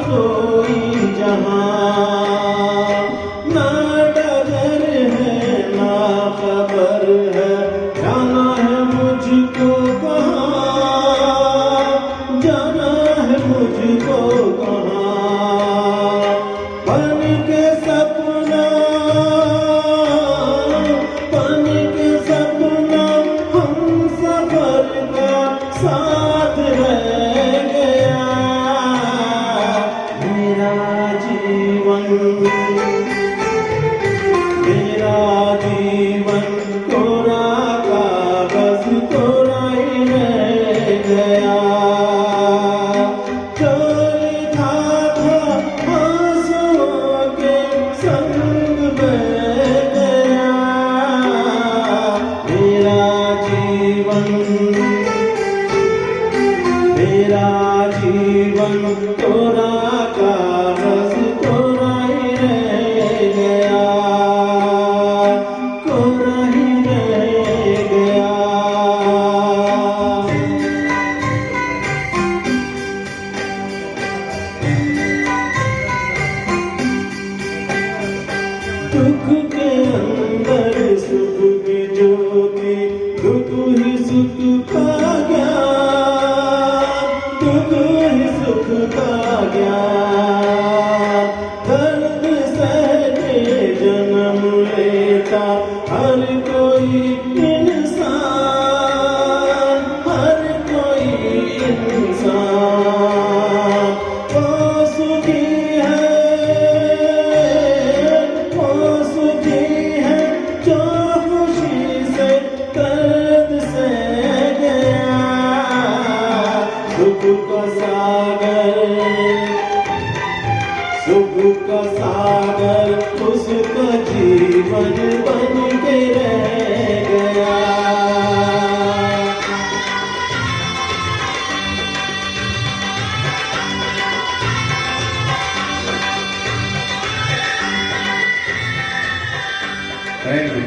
कोई जहां, ना डगर है ना खबर है, जाना है मुझको कहाँ, जाना है मुझको कहाँ। बन के सपना, बन के सपना हम सफर का साथ रह गया। मेरा जीवन, मेरा जीवन कोरा कागज कोरा ही रह गया। जो लिखा था आंसुओं के संग बह गया। मेरा जीवन, मेरा जीवन कोरा कागज कोरा ही रह गया, कोरा ही रह गया। दुख के अंदर सुख की ज्योति, दुख ही सुख का ज्ञान, दुख ही सुख का ज्ञान। दर्द सहके जन्म लेता हर कोई इंसान, हर कोई इंसान। वो सुखी है, वो सुखी है जो खुशी से दर्द सह गया। सुख का सागर, सुख का सागर उसका जीवन बन के रह गया। Thank you.